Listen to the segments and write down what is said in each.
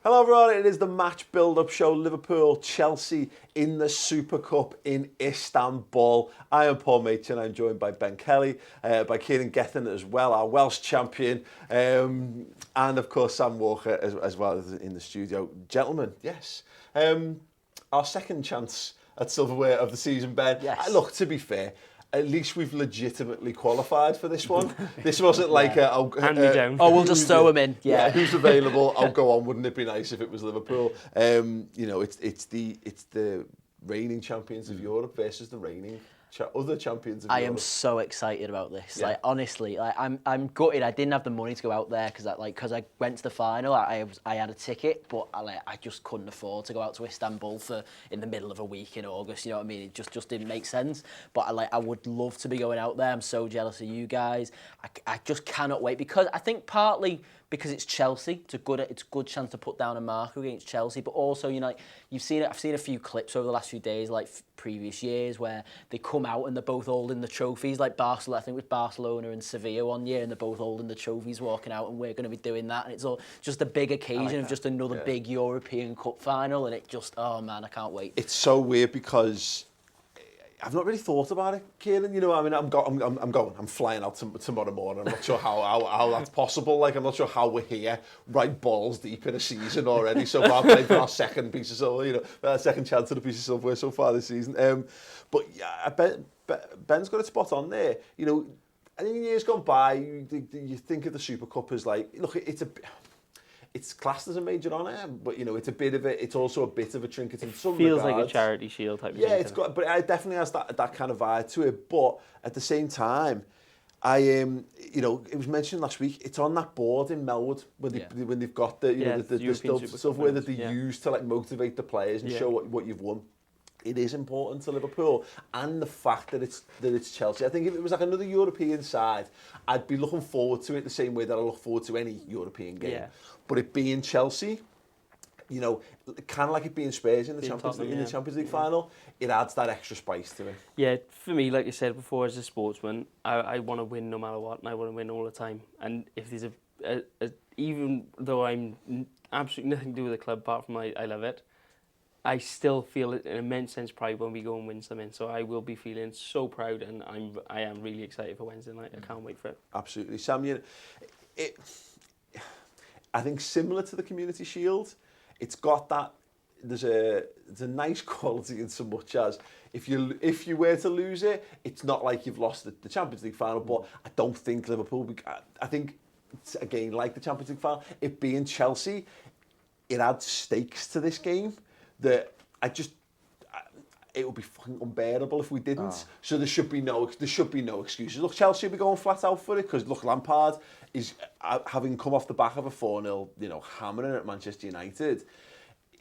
Hello everyone, it is the match build-up show, Liverpool-Chelsea in the Super Cup in Istanbul. I am Paul Machin, I'm joined by Ben Kelly, by Kieron Gething as well, our Welsh champion, and of course Sam Walker as well as in the studio. Gentlemen, yes, our second chance at silverware of the season, Ben. Yes. Look, to be fair, at least we've legitimately qualified for this one. This wasn't like hand me down. Oh, we'll just throw him in. Yeah, who's available? I'll go on. Wouldn't it be nice if it was Liverpool? You know, it's the reigning champions of Europe versus the reigning other champions of Europe. I am so excited about this. Yeah. Like honestly, like I'm gutted. I didn't have the money to go out there because I went to the final. I had a ticket, but I just couldn't afford to go out to Istanbul in the middle of a week in August. You know what I mean? It just didn't make sense. But I would love to be going out there. I'm so jealous of you guys. I just cannot wait because I think partly because it's Chelsea. It's a good chance to put down a marker against Chelsea. But also, you know, like, I've seen a few clips over the last few days, like previous years, where they come out and they're both holding the trophies, like Barcelona. I think it was Barcelona and Sevilla one year, and they're both holding the trophies, walking out, and we're going to be doing that. And it's all just a big occasion of just another big European Cup final, and it just, oh man, I can't wait. It's so weird because I've not really thought about it, Kieron. You know, I mean, I'm flying out tomorrow morning. I'm not sure how that's possible. Like, I'm not sure how we're here, right balls deep in a season already. So far, playing for our second piece of silver, you know, our second chance at a piece of silverware so far this season. But yeah, I bet Ben's got a spot on there. You know, I think in years gone by, you think of the Super Cup as like, look, it's classed as a major honour, but you know, it's also a bit of a trinket in some feels regards. like a charity shield type of thing. Yeah, it's got, but it definitely has that kind of vibe to it. But at the same time, you know, it was mentioned last week. It's on that board in Melwood when they've got the silverware that they use to like motivate the players and show what you've won. It is important to Liverpool, and the fact that it's Chelsea. I think if it was like another European side, I'd be looking forward to it the same way that I look forward to any European game. Yeah. But it being Chelsea, you know, kind of like it being Spurs in the Champions League final, it adds that extra spice to it. Yeah, for me, like you said before, as a sportsman, I want to win no matter what, and I want to win all the time. And if there's even though I'm absolutely nothing to do with the club apart from I love it, I still feel an immense sense of pride when we go and win something. So I will be feeling so proud, and I am really excited for Wednesday night. I can't wait for it. Absolutely, Sam. You know, I think similar to the Community Shield, it's got that. There's a nice quality in so much as if you were to lose it, it's not like you've lost the Champions League final. But I don't think Liverpool. I think it's, again, like the Champions League final, it being Chelsea, it adds stakes to this game that it would be fucking unbearable if we didn't. So there should be no excuses. Look, Chelsea will be going flat out for it because look, Lampard is having come off the back of a 4-0, you know, hammering at Manchester United.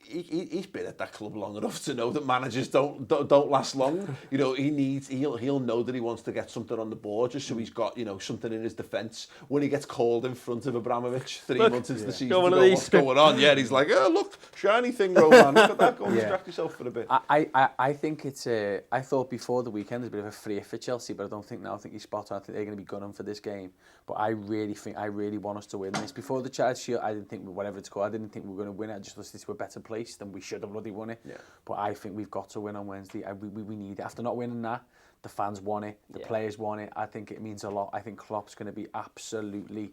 He's been at that club long enough to know that managers don't last long. You know, he'll know that he wants to get something on the board just so he's got, you know, something in his defence when he gets called in front of Abramovich 3 months into the season to go, what's going on? Yeah, and he's like, oh, look, shiny thing, Roman, look at that, go and distract yourself for a bit. I think it's I thought before the weekend there's a bit of a free for Chelsea, but I don't think now. I think he's spot on. I think they're going to be gunning for this game. But I really want us to win this. Before the Charity Shield, I didn't think, whatever it's called, I didn't think we were going to win it. I just thought this were a better place than we should have bloody won it. Yeah. But I think we've got to win on Wednesday. We need it. After not winning that, the fans want it, the players want it. I think it means a lot. I think Klopp's going to be absolutely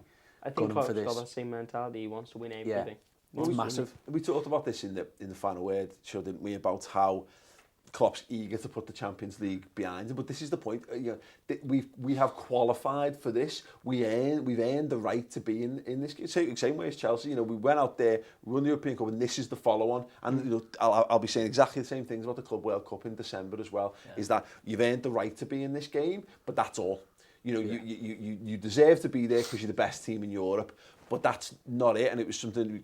gunning for this. Klopp's got that same mentality. He wants to win everything. Yeah. It's massive. We talked about this in the final word show, didn't we, about how Klopp's eager to put the Champions League behind him, but this is the point. You know, we have qualified for this. We've earned the right to be in this game. Same way as Chelsea. You know, we went out there, won the European Cup, and this is the follow-on. And you know, I'll be saying exactly the same things about the Club World Cup in December as well. Yeah. Is that you've earned the right to be in this game, but that's all. You know, you deserve to be there because you're the best team in Europe. But that's not it. And it was something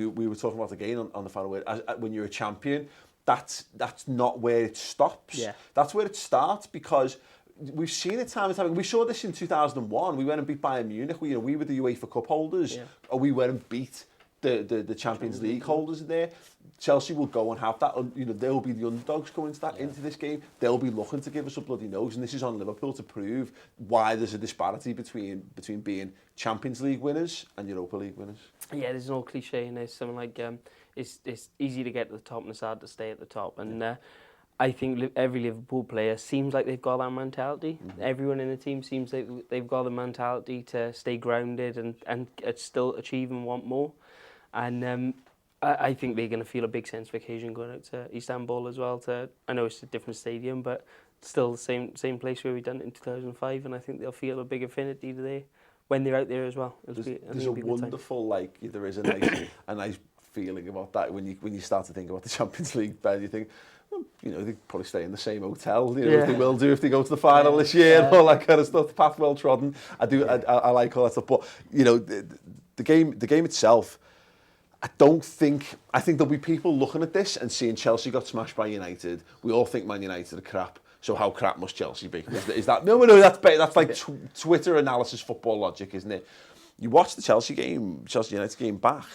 we were talking about again on the final word. When you're a champion, that's not where it stops. Yeah. That's where it starts, because we've seen it time and time. We saw this in 2001. We went and beat Bayern Munich. We were the UEFA Cup holders, or we went and beat the Champions League holders are there. Chelsea will go and have that. You know, they'll be the underdogs going into this game. They'll be looking to give us a bloody nose, and this is on Liverpool to prove why there's a disparity between being Champions League winners and Europa League winners. Yeah, there's no cliche in this. Something like it's easy to get to the top and it's hard to stay at the top. And I think every Liverpool player seems like they've got that mentality. Everyone in the team seems like they've got the mentality to stay grounded and still achieve and want more. And I think they're going to feel a big sense of occasion going out to Istanbul as well. I know it's a different stadium, but still the same place where we done it in 2005, and I think they'll feel a big affinity today when they're out there as well. There's a wonderful, like, there is a nice feeling about that when you start to think about the Champions League bed. You think, well, you know, they probably stay in the same hotel. You know, if they will do if they go to the final this year and all that kind of stuff. The path well trodden. I like all that stuff, but you know, the game itself. I think there'll be people looking at this and seeing Chelsea got smashed by United. We all think Man United are crap, so how crap must Chelsea be? Is that no? That's like Twitter analysis, football logic, isn't it? You watch the Chelsea United game back.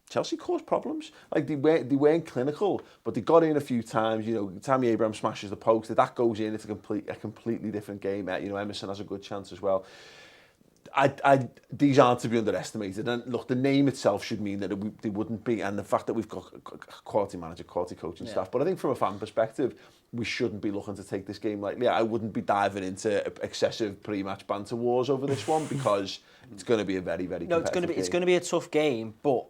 Chelsea caused problems. Like they weren't clinical, but they got in a few times. You know, Tammy Abraham smashes the post. If that goes in, it's a completely different game. You know, Emerson has a good chance as well. These aren't to be underestimated, and look, the name itself should mean that they wouldn't be, and the fact that we've got quality manager, quality coaching staff. But I think from a fan perspective, we shouldn't be looking to take this game lightly. I wouldn't be diving into excessive pre-match banter wars over this one because it's going to be a very, very competitive game. It's going to be a tough game, but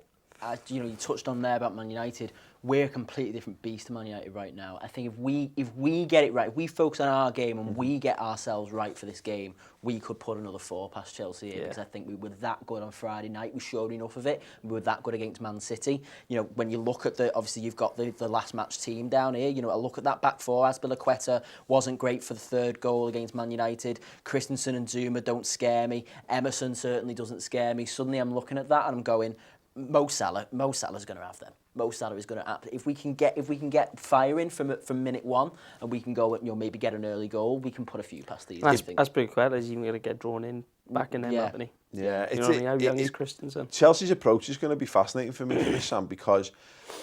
you know, you touched on there about Man United. We're a completely different beast to Man United right now. I think if we get it right, if we focus on our game and we get ourselves right for this game, we could put another 4 past Chelsea here, because I think we were that good on Friday night. We showed enough of it. We were that good against Man City. You know, when you look at obviously you've got the last match team down here. You know, I look at that back four. Azpilicueta wasn't great for the third goal against Man United. Christensen and Zuma don't scare me. Emerson certainly doesn't scare me. Suddenly I'm looking at that and I'm going, Mo Salah's going to have them. Mo Salah is going to. If we can get firing from minute one, and we can go, you know, maybe get an early goal, we can put a few past these. That's pretty quick. He's even going to get drawn in back in them, hasn't he? Yeah, you know what I mean? How young is Christensen? Chelsea's approach is going to be fascinating for me for this, Sam, because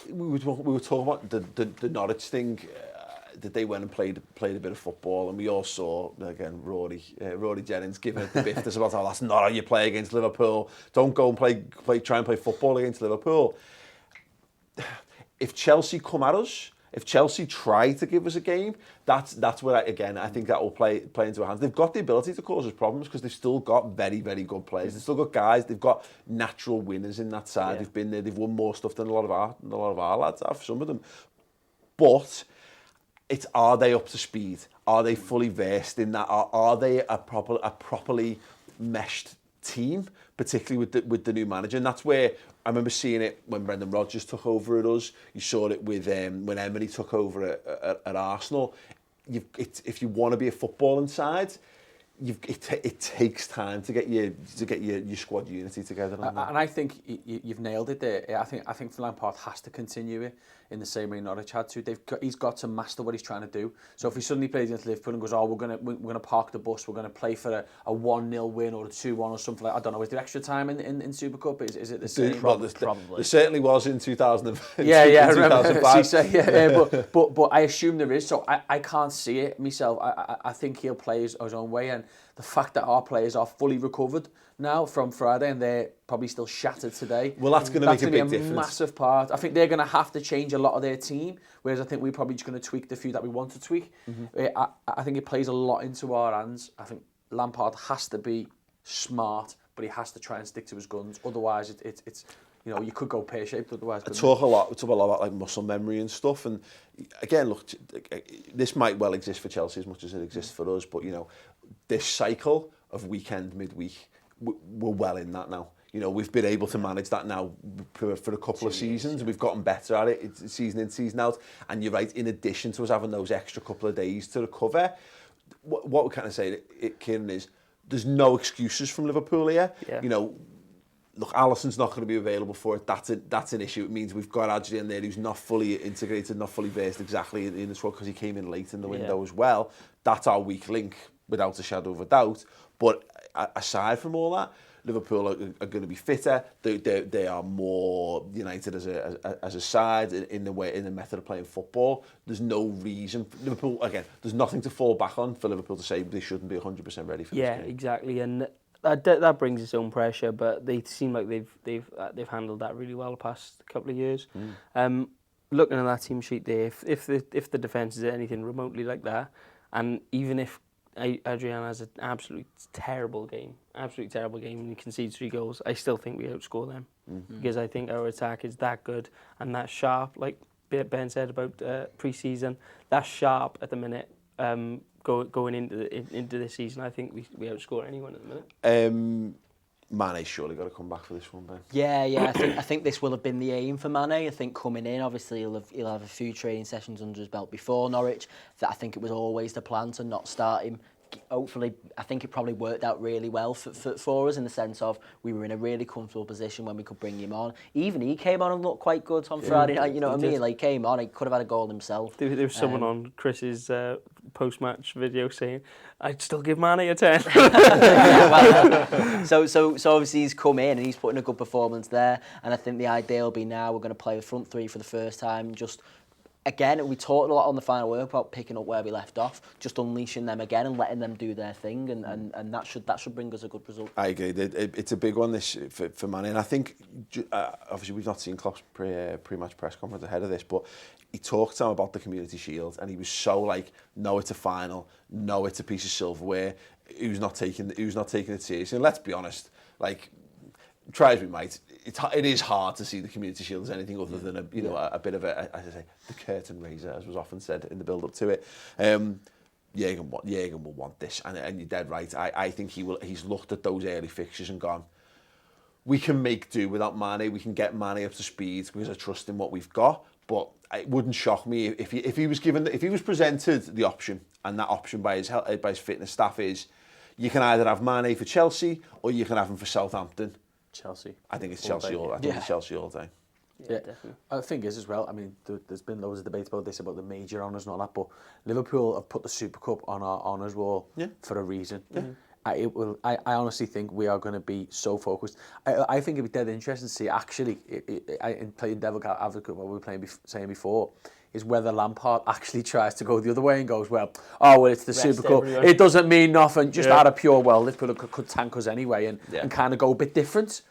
we were talking about the Norwich thing. That they went and played a bit of football, and we all saw again Rory Jennings giving it the biff to us about, that's not how you play against Liverpool. Don't go and try and play football against Liverpool. If Chelsea come at us, if Chelsea try to give us a game, that's where I think that will play into our hands. They've got the ability to cause us problems because they've still got very, very good players. They've still got guys. They've got natural winners in that side. They've been there. They've won more stuff than a lot of our lads have. Some of them, but. Are they up to speed? Are they fully versed in that? Are they a properly meshed team, particularly with the new manager? And that's where I remember seeing it when Brendan Rodgers took over at us. You saw it with when Emery took over at Arsenal. If you want to be a footballing side, it takes time to get your squad unity together. And I think you've nailed it there. I think Lampard has to continue it in the same way Norwich had to. He's got to master what he's trying to do. So if he suddenly plays against Liverpool and goes, we're gonna park the bus, we're gonna play for a 1-0 win or a 2-1 or something like, I don't know. Is there extra time in Super Cup? Is it the same? Probably. There certainly was in 2005. I remember. But I assume there is. So I can't see it myself. I think he'll play his own way, and the fact that our players are fully recovered now from Friday and they're probably still shattered today. Well, that's going to make a big difference. Massive part. I think they're going to have to change a lot of their team, whereas I think we're probably just going to tweak the few that we want to tweak. I think it plays a lot into our hands. I think Lampard has to be smart, but he has to try and stick to his guns. Otherwise, it's you know, you could go pear-shaped otherwise. We talk a lot about like muscle memory and stuff, and again, look, this might well exist for Chelsea as much as it exists for us, but you know, this cycle of weekend, midweek, we're well in that now. You know, we've been able to manage that now for a couple of seasons. We've gotten better at it. It's season in, season out. And you're right, in addition to us having those extra couple of days to recover, what we kind of say, Kieron, is there's no excuses from Liverpool here. Yeah. You know, look, Alisson's not going to be available for it. That's an issue. It means we've got Adrian in there who's not fully integrated, not fully versed exactly in this role because he came in late in the window as well. That's our weak link, without a shadow of a doubt. But aside from all that, Liverpool are going to be fitter. They are more united as a side in the method of playing football. There's no reason Liverpool, again, there's nothing to fall back on for Liverpool to say they shouldn't be 100% ready for this game. Yeah, exactly, and that brings its own pressure, but they seem like they've handled that really well the past couple of years. Looking at that team sheet there, if the defence is anything remotely like that, and even if Adrian has an absolutely terrible game, and he concedes 3 goals, I still think we outscore them because I think our attack is that good and that sharp. Like Ben said about pre-season, that's sharp at the minute. Going into this season, I think we outscore anyone at the minute. Mane's surely got to come back for this one, Ben. Yeah. I think this will have been the aim for Mane. I think coming in, obviously he'll have a few training sessions under his belt before Norwich. I think it was always the plan to not start him. Hopefully, I think it probably worked out really well for us in the sense of we were in a really comfortable position when we could bring him on. Even he came on and looked quite good on Friday night. You know what I mean? Like came on, he could have had a goal himself. There was someone on Chris's post-match video saying, "I'd still give Mane a 10." So obviously he's come in and he's putting a good performance there. And I think the idea will be now we're going to play the front 3 for the first time. Just again, we talked a lot on the final work about picking up where we left off, just unleashing them again and letting them do their thing, and that should bring us a good result. I agree. It's a big one this for Mane, and I think obviously we've not seen Klopp's pre-match press conference ahead of this, but he talked to him about the Community Shield, and he was so like, no, it's a final, no, it's a piece of silverware. He was not taking it seriously. And let's be honest, like, try as we might, it is hard to see the Community Shield as anything other than a bit of a, as I say, the curtain raiser, as was often said in the build-up to it. Jürgen will want this, and you're dead right. I think he's looked at those early fixtures and gone, we can make do without Mane. We can get Mane up to speed because I trust in what we've got. But it wouldn't shock me if he was presented the option, and that option by his fitness staff is, you can either have Mane for Chelsea or you can have him for Southampton. Chelsea. I think it's Chelsea all. I think it's Chelsea all day. Yeah, definitely. The thing is as well, I mean, there's been loads of debates about this, about the major honours and all that, but Liverpool have put the Super Cup on our honours wall for a reason. Yeah. I honestly think we are going to be so focused. I think it'd be dead interesting to see, actually, in playing devil advocate, what we were saying before, is whether Lampard actually tries to go the other way and goes, it's the Super Cup. It doesn't mean nothing. Just out of pure, Liverpool could tank us anyway and kind of go a bit different.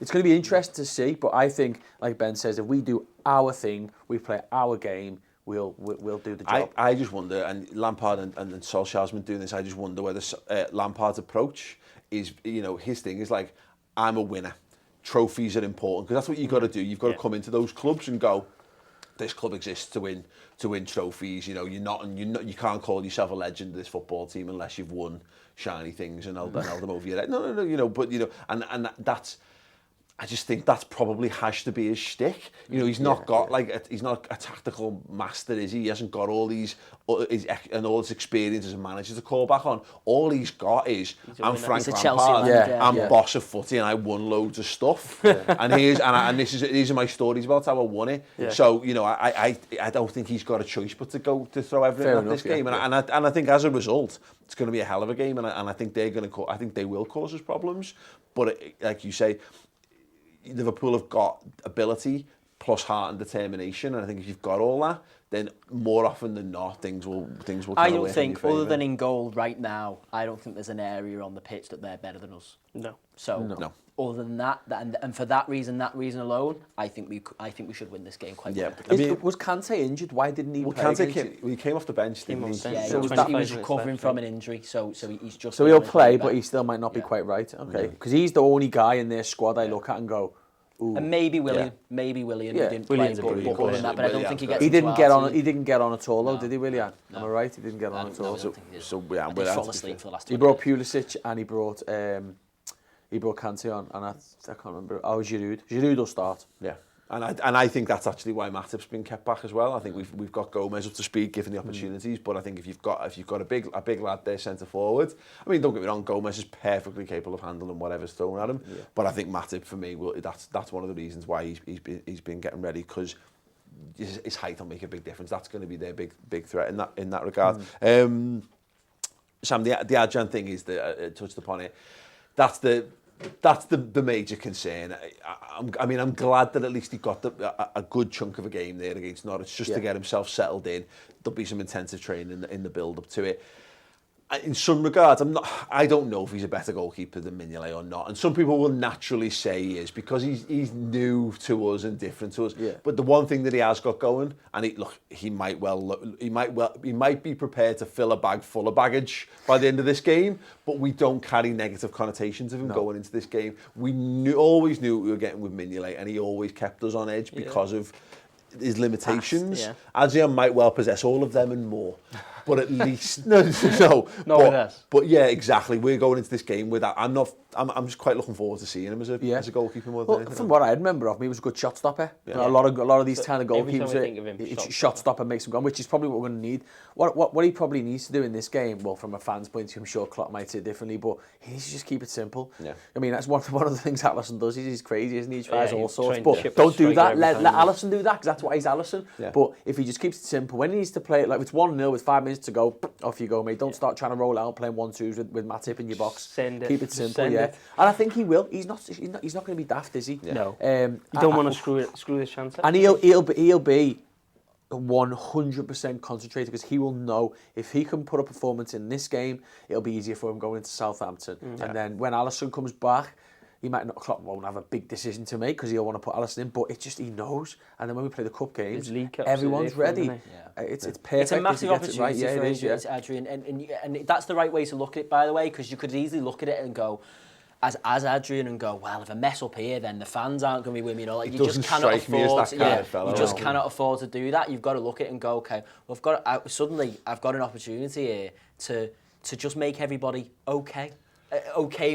It's going to be interesting to see, but I think, like Ben says, if we do our thing, we play our game, we'll do the job. I just wonder, and Lampard and Solskjaer's been doing this, I just wonder whether Lampard's approach is, his thing is like, I'm a winner. Trophies are important, because that's what you've got to do. You've got to come into those clubs and go, this club exists to win trophies. You can't call yourself a legend of this football team unless you've won shiny things and held them over your head. No, but and that's, I just think that's probably has to be his shtick. He's not he's not a tactical master, is he? He hasn't got all his experience as a manager to call back on. All he's got is, I'm Frank Lampard, I'm boss of footy, and I won loads of stuff. And these are my stories about how I won it. Yeah. So I don't think he's got a choice but to throw everything at this game. And I think as a result, it's going to be a hell of a game. And I think they will cause us problems. But like you say, Liverpool have got ability plus heart and determination, and I think if you've got all that, then more often than not things will I don't think, other than in goal right now, I don't think there's an area on the pitch that they're better than us. No. So no. Other than that, and for that reason alone, I think we should win this game quite well. Was Kante injured? Why didn't he play? He came off the bench, didn't he? So he was recovering from an injury, so he's just... So he'll play, but he still might not be quite right. Okay, because he's the only guy in their squad I look at and go, ooh. And maybe William, who didn't play, but I don't think he gets. He didn't get on. He didn't get on at all, though, did he, William? No. Am I right? He didn't get on at all. He fall asleep for the last. He brought Pulisic and he brought Kante on, and I can't remember. Giroud. Giroud will start. Yeah. And I think that's actually why Matip's been kept back as well. I think we've got Gomez up to speed, given the opportunities. But I think if you've got a big lad there centre forward, I mean, don't get me wrong, Gomez is perfectly capable of handling whatever's thrown at him. Yeah. But I think Matip, for me, that's one of the reasons why he's been getting ready, because his height will make a big difference. That's going to be their big threat in that regard. Sam, the Adjan thing is touched upon it. That's That's the major concern. I mean, I'm glad that at least he got a good chunk of a game there against Norwich just to get himself settled in. There'll be some intensive training in the build-up to it. In some regards, I don't know if he's a better goalkeeper than Mignolet or not. And some people will naturally say he is because he's new to us and different to us. Yeah. But the one thing that he has got going, and he might be prepared to fill a bag full of baggage by the end of this game. But we don't carry negative connotations of him going into this game. We always knew what we were getting with Mignolet, and he always kept us on edge because of his limitations. Adrian might well possess all of them and more. But at least no. But yeah, exactly. We're going into this game with that. I'm just quite looking forward to seeing him as a goalkeeper more than anything. From what I remember of him, he was a good shot stopper. Yeah. A lot of these kind of goalkeepers, shot stopper makes him go, which is probably what we're going to need. What he probably needs to do in this game, well, from a fan's point of view, I'm sure Klopp might say it differently, but he needs to just keep it simple. Yeah. I mean, that's one of the things Alisson does. He's crazy, isn't he? He tries all sorts. But don't do that. Let Alisson do that, because that's why he's Alisson. Yeah. But if he just keeps it simple, when he needs to play it, like it's 1-0 with 5 minutes to go, off you go, mate. Don't start trying to roll out, playing 1-2s with Matip in your box. Keep it simple, And I think he will. He's not going to be daft, is he? Yeah. No. You don't want to screw this chance up. And he'll be 100% concentrated, because he will know if he can put a performance in this game, it'll be easier for him going into Southampton. And then when Alisson comes back, Klopp won't have a big decision to make because he'll want to put Alisson in, but it's just he knows. And then when we play the cup games, everyone's ready. It's perfect. It's a massive opportunity for Adrian, and that's the right way to look at it, by the way, because you could easily look at it and go, as Adrian, and go, well, if I mess up here, then the fans aren't going to be with me. You just cannot afford. You just cannot afford to do that. You've got to look at it and go, okay, well, I've got an opportunity here to just make everybody okay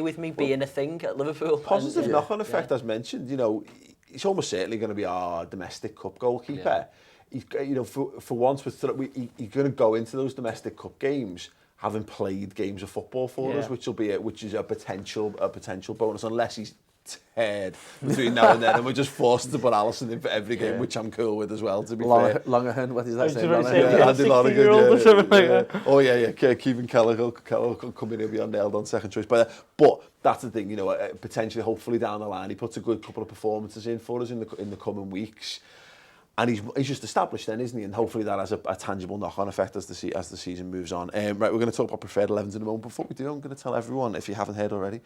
with me being a thing at Liverpool. Positive knock-on effect, as mentioned. He's almost certainly going to be our domestic cup goalkeeper. He's, for once, he's going to go into those domestic cup games having played games of football for us, which is a potential bonus, unless he's teared between now and then, and we're just forced to put Alisson in for every game, which I'm cool with as well, to be fair. Longerhan, what is that saying? Andy Lonergan, or something like that. Oh yeah, Kieron Keller will come in, he'll be nailed on second choice. But that's the thing, potentially, hopefully down the line, he puts a good couple of performances in for us in the coming weeks. And he's just established then, isn't he? And hopefully that has a tangible knock-on effect as the season moves on. Right, we're going to talk about preferred 11s in a moment. Before we do, I'm going to tell everyone, if you haven't heard already,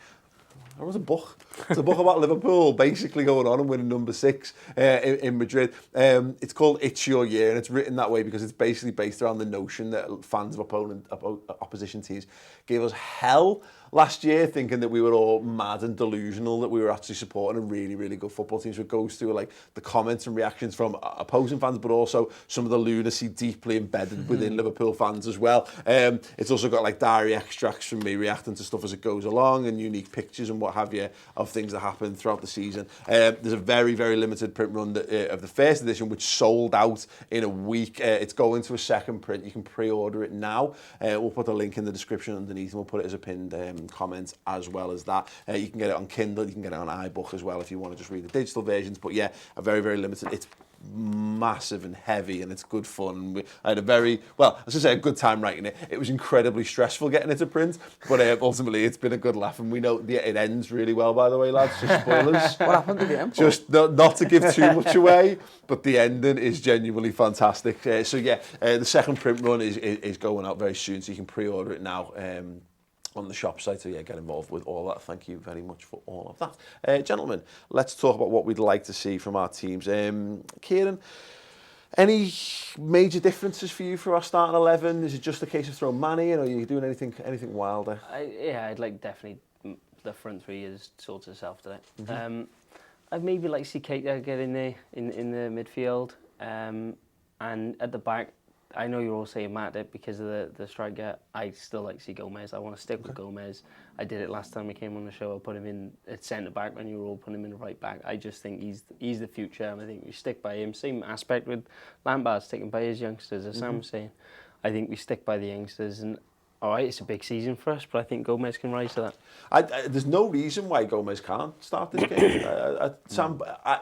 there was a book. It's a book about Liverpool basically going on and winning number 6 in Madrid. It's called It's Your Year, and it's written that way because it's basically based around the notion that fans of opposition teams gave us hell last year, thinking that we were all mad and delusional, that we were actually supporting a really, really good football team. So it goes through like the comments and reactions from opposing fans, but also some of the lunacy deeply embedded within Liverpool fans as well. It's also got like diary extracts from me reacting to stuff as it goes along, and unique pictures and what have you of things that happen throughout the season. There's a very, very limited print run of the first edition, which sold out in a week. It's going to a second print. You can pre-order it now. We'll put a link in the description underneath, and we'll put it as a pinned comments as well as that. You can get it on Kindle, you can get it on iBook as well if you want to just read the digital versions. But yeah, a very, very limited. It's massive and heavy, and it's good fun. I had a good time writing it. It was incredibly stressful getting it to print, but ultimately it's been a good laugh, and we know it ends really well, by the way, lads. Just spoilers. What happened at the end? Just not to give too much away, but the ending is genuinely fantastic. The second print run is going out very soon, so you can pre-order it now. On the shop site, so get involved with all that. Thank you very much for all of that. Gentlemen, let's talk about what we'd like to see from our teams. Kieron, any major differences for you for our starting 11? Is it just a case of throwing Manny in, or are you doing anything wilder? I'd like definitely the front three is sorted itself today. I'd maybe like to see Keita get in there in the midfield, and at the back, I know you're all saying Matip because of the striker. I still like to see Gomez. I want to stick with Gomez. I did it last time we came on the show. I put him in at centre back when you were all putting him in the right back. I just think he's the future, and I think we stick by him. Same aspect with Lampard, sticking by his youngsters, as Sam was saying. I think we stick by the youngsters, and all right, it's a big season for us, but I think Gomez can rise to that. There's no reason why Gomez can't start this game. Sam,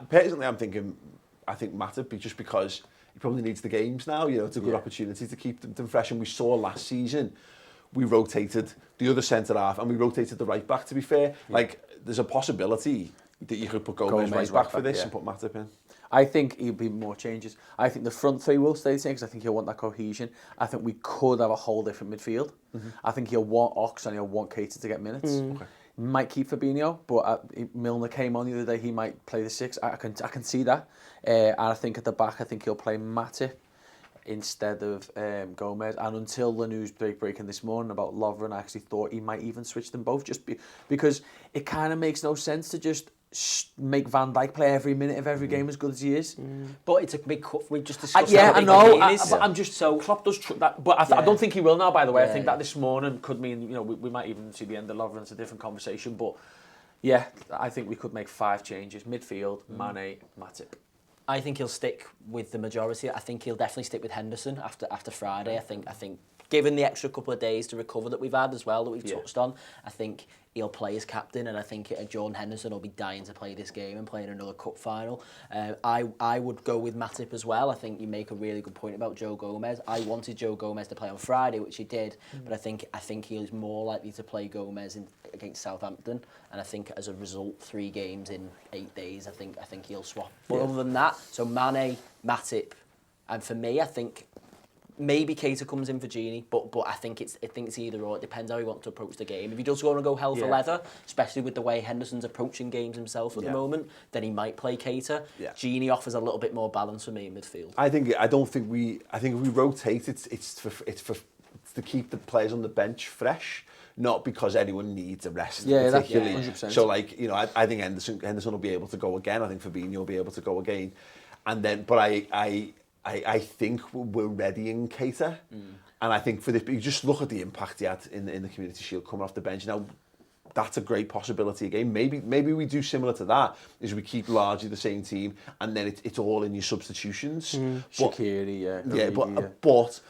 personally, I think Matip, just because he probably needs the games now. It's a good opportunity to keep them fresh. And we saw last season, we rotated the other centre half and we rotated the right back, to be fair. Like, there's a possibility that you could put Gomez right back for this and put Matip in. I think he'll be more changes. I think the front three will stay the same because I think he'll want that cohesion. I think we could have a whole different midfield. I think he'll want Ox and he'll want Keita to get minutes. Okay. He might keep Fabinho, but Milner came on the other day. He might play the 6. I can see that. And I think at the back, I think he'll play Matip instead of Gomez. And until the news breaking this morning about Lovren, I actually thought he might even switch them both because it kind of makes no sense to just make Van Dijk play every minute of every game as good as he is. But it's a big cut. We just discussed that. I know. But I'm just so Klopp does that. But I don't think he will now. By the way, I think that this morning could mean we might even see the end of Lovren. It's a different conversation. But yeah, I think we could make 5 changes: midfield, Mane, Matip. I think he'll stick with the majority. I think he'll definitely stick with Henderson after Friday. I think given the extra couple of days to recover that we've had as well, that we've touched on, I think he'll play as captain, and I think Jordan Henderson will be dying to play this game and play in another cup final. I would go with Matip as well. I think you make a really good point about Joe Gomez. I wanted Joe Gomez to play on Friday, which he did, but I think he is more likely to play Gomez against Southampton, and I think as a result, 3 games in 8 days, I think he'll swap. But other than that, so Mane, Matip, and for me, I think maybe Keita comes in for Gini, but I think it's either or. It depends how he wants to approach the game. If he does want to go hell for leather, especially with the way Henderson's approaching games himself at the moment, then he might play Keita. Yeah. Gini offers a little bit more balance for me in midfield. I think if we rotate, it's to keep the players on the bench fresh, not because anyone needs a rest. Yeah, particularly. 100%. So I think Henderson will be able to go again. I think Fabinho will be able to go again, and then I think we're readying Keita, and I think for this, you just look at the impact he had in the Community Shield coming off the bench. Now, that's a great possibility again. Maybe we do similar to that, is we keep largely the same team, and then it's all in your substitutions. Shaqiri, but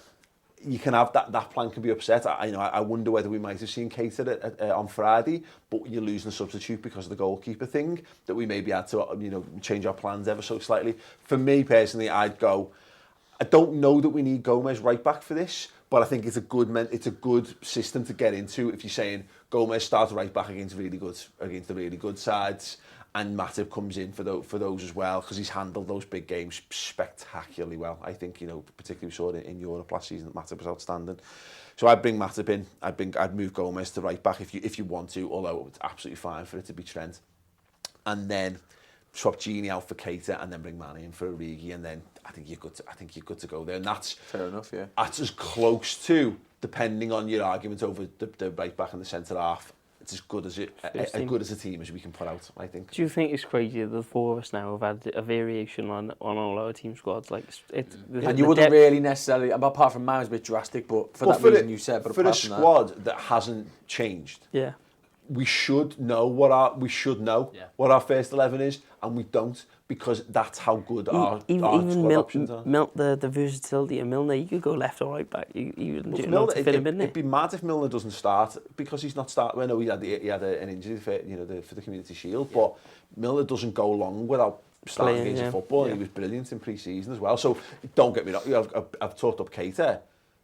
you can have that plan can be upset. I wonder whether we might have seen Keita on Friday, but you're losing a substitute because of the goalkeeper thing, that we maybe had to change our plans ever so slightly. For me personally, I'd go. I don't know that we need Gomez right back for this, but I think it's a good system to get into if you're saying Gomez starts right back against the really good sides, and Matip comes in for those as well, because he's handled those big games spectacularly well. I think, particularly we saw it in Europe last season, that Matip was outstanding. So I'd bring Matip in. I'd move Gomez to right back if you want to, although it's absolutely fine for it to be Trent. And then swap Gini out for Keita, and then bring Mane in for Origi, and then I think you're good to go there. And that's fair enough. Yeah, that's as close to, depending on your argument over the right back and the centre half, it's as good as a team as we can put out, I think. Do you think it's crazy that the 4 of us now have had a variation on all our team squads? And you wouldn't really necessarily, apart from mine was a bit drastic, but for that reason you said. But for a squad that hasn't changed, we should know what our first 11 is, and we don't, because that's how good our squad options are. The versatility of Milner, you could go left or right back. It'd be mad if Milner doesn't start, because he's not starting. I know he had an injury for the Community Shield, but Milner doesn't go long without starting games of football. And he was brilliant in pre-season as well. So don't get me wrong. I've talked up Keita.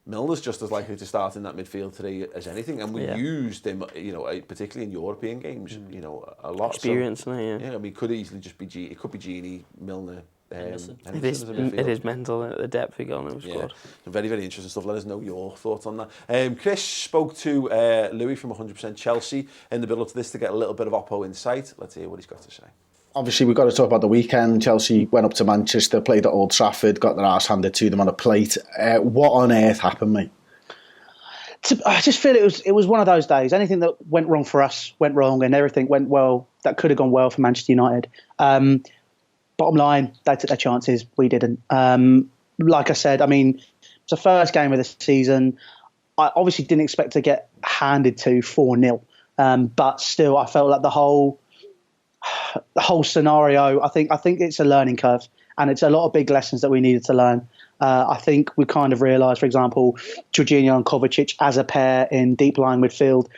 Milner's just as likely to start in that midfield today as anything, and we used him, particularly in European games, a lot. Experience, so, it could easily just be it could be Gini, Milner, Henderson. It is mental at the depth we got on the squad. Very, very interesting stuff. Let us know your thoughts on that. Chris spoke to Louis from 100% Chelsea in the build-up to this to get a little bit of Oppo insight. Let's hear what he's got to say. Obviously, we've got to talk about the weekend. Chelsea went up to Manchester, played at Old Trafford, got their arse handed to them on a plate. What on earth happened, mate? I just feel it was one of those days. Anything that went wrong for us went wrong, and everything went well that could have gone well for Manchester United. Bottom line, they took their chances. We didn't. Like I said, it's the first game of the season. I obviously didn't expect to get handed to 4-0, but still, I felt like the whole scenario, I think it's a learning curve, and it's a lot of big lessons that we needed to learn. I think we kind of realised, for example, Jorginho and Kovacic as a pair in deep line midfield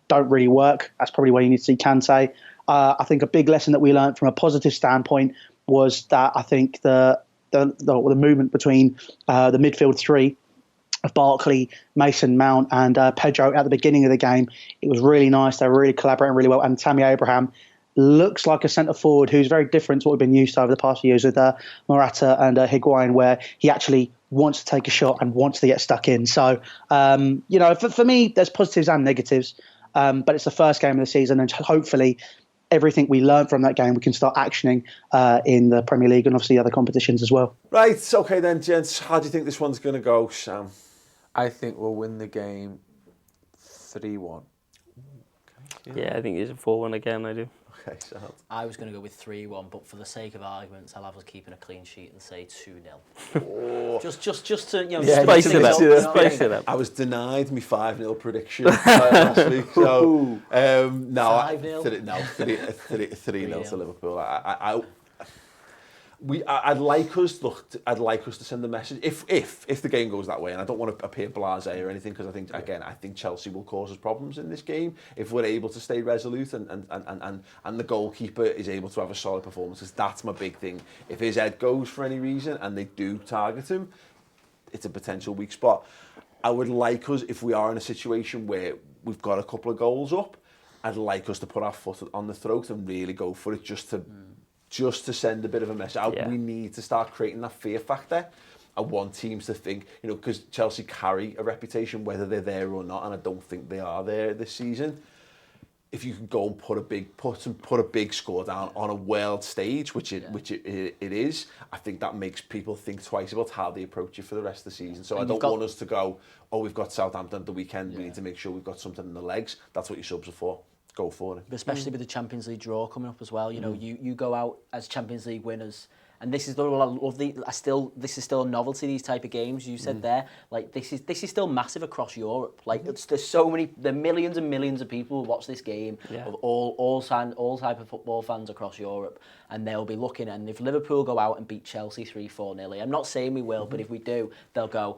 don't really work. That's probably where you need to see Kante. I think a big lesson that we learned from a positive standpoint was that I think the movement between the midfield 3 of Barkley, Mason Mount, and Pedro at the beginning of the game. It was really nice. They were really collaborating really well. And Tammy Abraham looks like a centre forward who's very different to what we've been used to over the past few years with Morata and Higuain, where he actually wants to take a shot and wants to get stuck in. So, for me, there's positives and negatives, but it's the first game of the season, and hopefully everything we learned from that game we can start actioning in the Premier League and obviously other competitions as well. Right, okay then, gents. How do you think this one's going to go, Sam? I think we'll win the game 3-1. Yeah, I think it's a 4-1 again, I do. Okay, so I was going to go with 3-1, but for the sake of arguments, I'll have us keeping a clean sheet and say 2-0. Just to, spice it up. Spice it up. I was denied my 5-0 prediction last week, so no, 5-0? No, 3-0 to Liverpool. I'd like us to send a message if the game goes that way, and I don't want to appear blasé or anything, because I think Chelsea will cause us problems in this game if we're able to stay resolute and the goalkeeper is able to have a solid performance, because that's my big thing. If his head goes for any reason and they do target him, it's a potential weak spot. I would like us, if we are in a situation where we've got a couple of goals up, I'd like us to put our foot on the throat and really go for it, just to send a bit of a message out. We need to start creating that fear factor. I want teams to think, because Chelsea carry a reputation whether they're there or not, and I don't think they are there this season. If you can go and put a big score down on a world stage, which it is, I think that makes people think twice about how they approach it for the rest of the season. So I don't want us to go, we've got Southampton at the weekend, we need to make sure we've got something in the legs. That's what your subs are for. Go for it. Especially with the Champions League draw coming up as well. You go out as Champions League winners, and this is this is still a novelty, these type of games. You said there, like this is still massive across Europe. Like there are millions and millions of people who watch this game of all type of football fans across Europe, and they'll be looking. And if Liverpool go out and beat Chelsea 3-4 nearly, I'm not saying we will, but if we do, they'll go,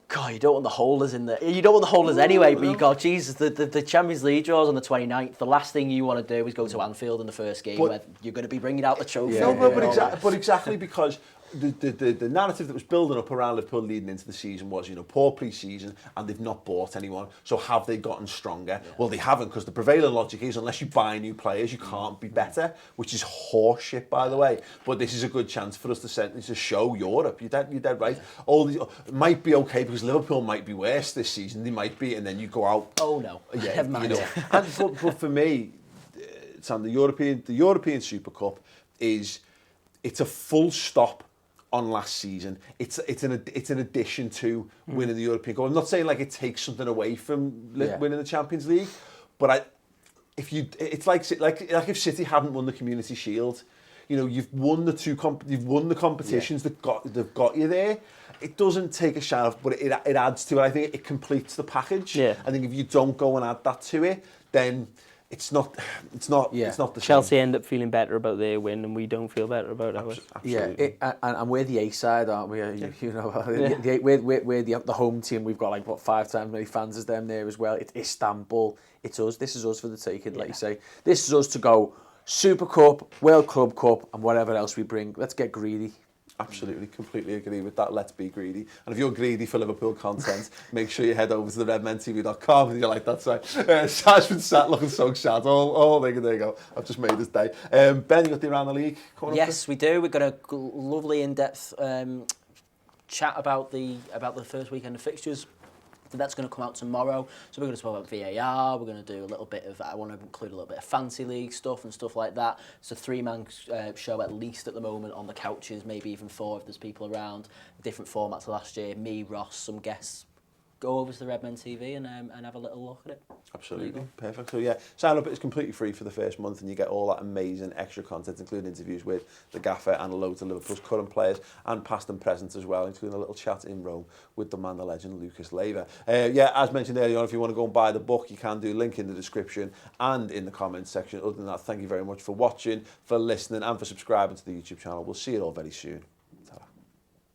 God, you don't want the holders in there. You don't want the holders anyway, but you go, Jesus, the Champions League draws on the 29th. The last thing you want to do is go to Anfield in the first game where you're going to be bringing out the trophy. But exactly because the narrative that was building up around Liverpool leading into the season was, poor pre-season and they've not bought anyone. So have they gotten stronger? Yeah. Well, they haven't, because the prevailing logic is unless you buy new players, you can't be better, which is horseshit, by the way. But this is a good chance for us to show Europe. You're dead right. It might be okay because Liverpool might be worse this season. They might be, and then you go out. Oh no, never mind. But for me, Sam, the European Super Cup it's a full stop on last season. It's an addition to winning the European Cup. I'm not saying like it takes something away from winning the Champions League, but it's like if City hadn't won the Community Shield, you've won the competitions that got you there. It doesn't take a shine off, but it adds to it. I think it completes the package. Yeah. I think if you don't go and add that to it, then it's not the Chelsea same. end up feeling better about their win, and we don't feel better about ours. Absolutely. And we're the A side, aren't we? We're the home team. We've got 5 times many fans as them there as well. It's Istanbul. It's us. This is us for the taking, like you say. This is us to go Super Cup, World Club Cup, and whatever else we bring. Let's get greedy. Absolutely, completely agree with that. Let's be greedy. And if you're greedy for Liverpool content, make sure you head over to the redmentv.com and you're like, that's right. Saj's been sat looking so sad. There you go. I've just made his day. Ben, you got the Around the League coming up? Yes, we do. We've got a lovely in-depth chat about the first weekend of fixtures. That's going to come out tomorrow. So we're going to talk about VAR. We're going to do I want to include a little bit of fancy league stuff and stuff like that. It's a 3-man show at least at the moment on the couches, maybe even 4 if there's people around. Different formats to last year. Me, Ross, some guests. Go over to the Redmen TV and have a little look at it. Absolutely, perfect. So sign up. It's completely free for the first month, and you get all that amazing extra content, including interviews with the gaffer and loads of Liverpool's current players and past and present as well, including a little chat in Rome with the man, the legend, Lucas Leiva. As mentioned earlier on, if you want to go and buy the book, you can do. Link in the description and in the comments section. Other than that, thank you very much for watching, for listening, and for subscribing to the YouTube channel. We'll see you all very soon.